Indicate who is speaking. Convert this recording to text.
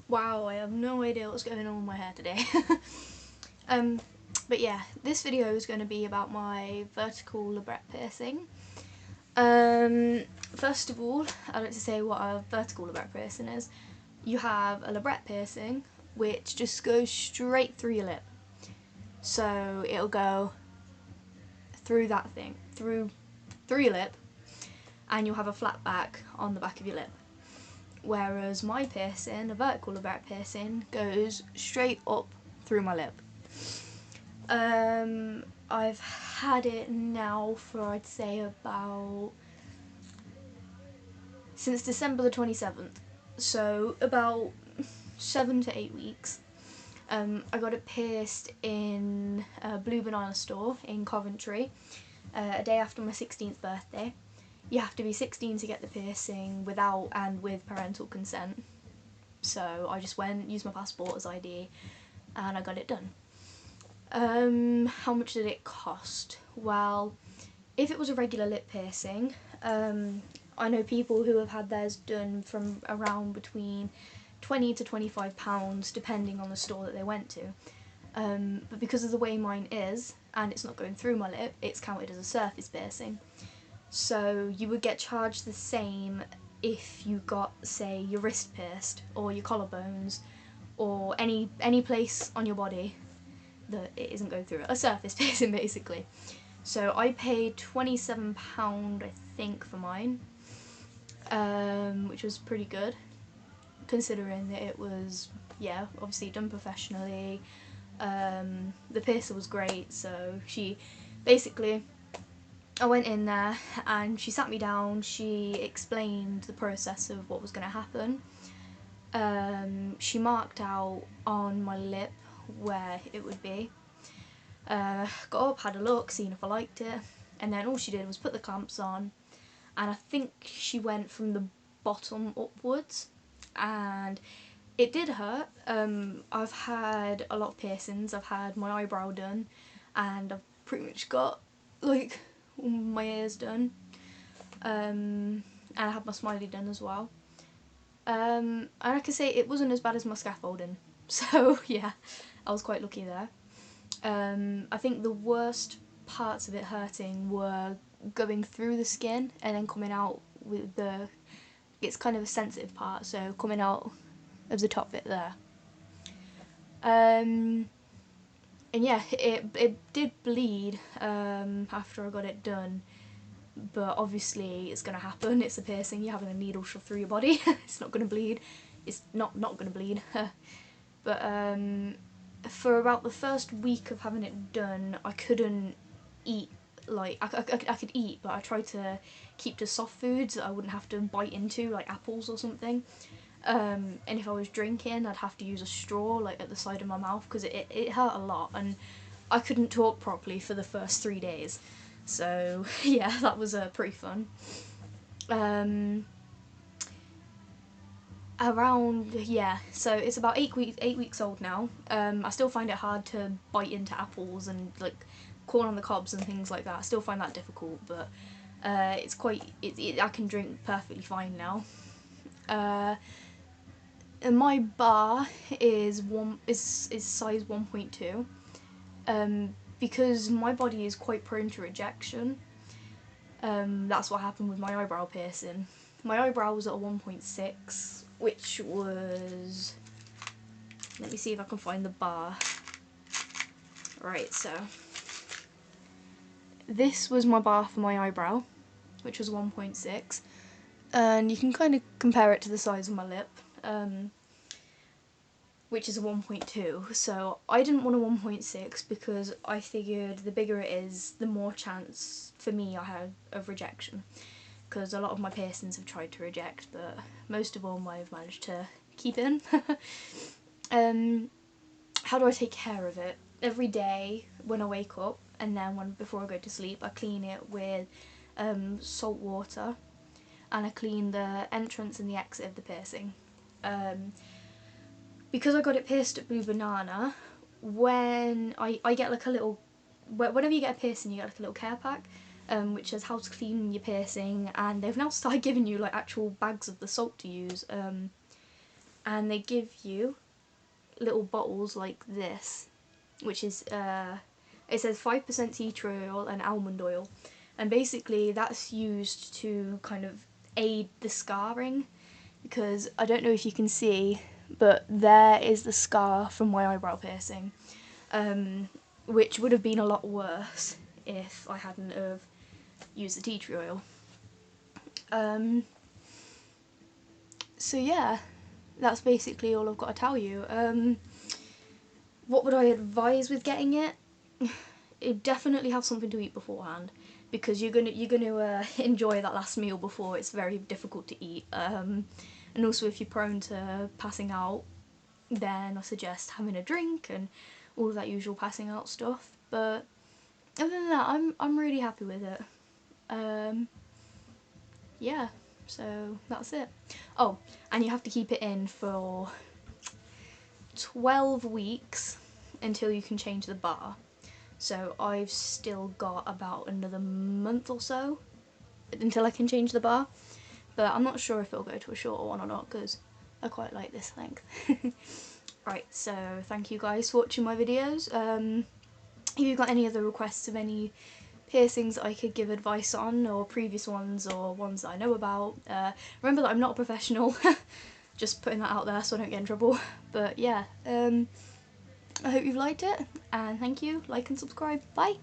Speaker 1: Wow, I have no idea what's going on with my hair today. But yeah, this video is going to be about my vertical Labret piercing. First of all, I'd like to say what a vertical Labret piercing is. You have a Labret piercing, which just goes straight through your lip. So it'll go through that thing, through your lip, and you'll have a flat back on the back of your lip. Whereas my piercing, a vertical Labret piercing, goes straight up through my lip. I've had it now for, I'd say, about since December the 27th, so about 7 to 8 weeks. I got it pierced in a Blue Banana store in Coventry, a day after my 16th birthday. You have to be 16 to get the piercing without and with parental consent. So I just went, used my passport as ID, and I got it done. How much did it cost? Well, if it was a regular lip piercing, I know people who have had theirs done from around between £20 to £25 depending on the store that they went to. But because of the way mine is, and it's not going through my lip, it's counted as a surface piercing. So you would get charged the same if you got, say, your wrist pierced or your collarbones or any place on your body that it isn't going through, a surface piercing basically. So I paid £27 I think for mine, which was pretty good considering that it was, yeah, obviously done professionally. The piercer was great, so she basically, I went in there and she sat me down, she explained the process of what was going to happen. She marked out on my lip where it would be. Got up, had a look, seen if I liked it, and then all she did was put the clamps on, and I think she went from the bottom upwards, and it did hurt. I've had a lot of piercings. I've had my eyebrow done, and I've pretty much got like my ears done, and I had my smiley done as well. And I can say it wasn't as bad as my scaffolding, so yeah, I was quite lucky there. I think the worst parts of it hurting were going through the skin and then coming out with the, it's kind of a sensitive part, so coming out of the top bit there. And yeah, it did bleed after I got it done, but obviously it's going to happen, it's a piercing, you're having a needle shoved through your body, it's not going to bleed, it's not going to bleed. But for about the first week of having it done, I couldn't eat, like, I could eat, but I tried to keep to soft foods that I wouldn't have to bite into, like apples or something. And if I was drinking, I'd have to use a straw, like, at the side of my mouth, because it hurt a lot, and I couldn't talk properly for the first 3 days. So, yeah, that was pretty fun. Yeah, so it's about 8 weeks old now. I still find it hard to bite into apples and like corn on the cobs and things like that. I still find that difficult, but it's quite, I can drink perfectly fine now. And my bar is size 1.2. Because my body is quite prone to rejection. That's what happened with my eyebrow piercing. My eyebrow was at a 1.6, which was, let me see if I can find the bar. Right, so this was my bar for my eyebrow, which was 1.6, and you can kind of compare it to the size of my lip, which is a 1.2, so I didn't want a 1.6 because I figured the bigger it is, the more chance for me I had of rejection, because a lot of my piercings have tried to reject, but most of all I've managed to keep in. How do I take care of it? Every day when I wake up, and then before I go to sleep, I clean it with salt water, and I clean the entrance and the exit of the piercing. Because I got it pierced at Blue Banana, when I get like a little, whenever you get a piercing you get like a little care pack, which says how to clean your piercing, and they've now started giving you like actual bags of the salt to use. and they give you little bottles like this, which is it says 5% tea tree oil and almond oil, and basically that's used to kind of aid the scarring, because I don't know if you can see, but there is the scar from my eyebrow piercing, which would have been a lot worse if I hadn't have used the tea tree oil. So yeah, that's basically all I've got to tell you. What would I advise with getting it? It definitely have something to eat beforehand, because you're gonna enjoy that last meal before it's very difficult to eat. And also, if you're prone to passing out, then I suggest having a drink and all of that usual passing out stuff. But other than that, I'm really happy with it. Yeah, so that's it. Oh, and you have to keep it in for 12 weeks until you can change the bar. So I've still got about another month or so until I can change the bar, but I'm not sure if it'll go to a shorter one or not, because I quite like this length. Right, so thank you guys for watching my videos. If you've got any other requests of any piercings I could give advice on, or previous ones, or ones that I know about, remember that I'm not a professional. Just putting that out there so I don't get in trouble. But yeah, I hope you've liked it, and thank you. Like and subscribe. Bye!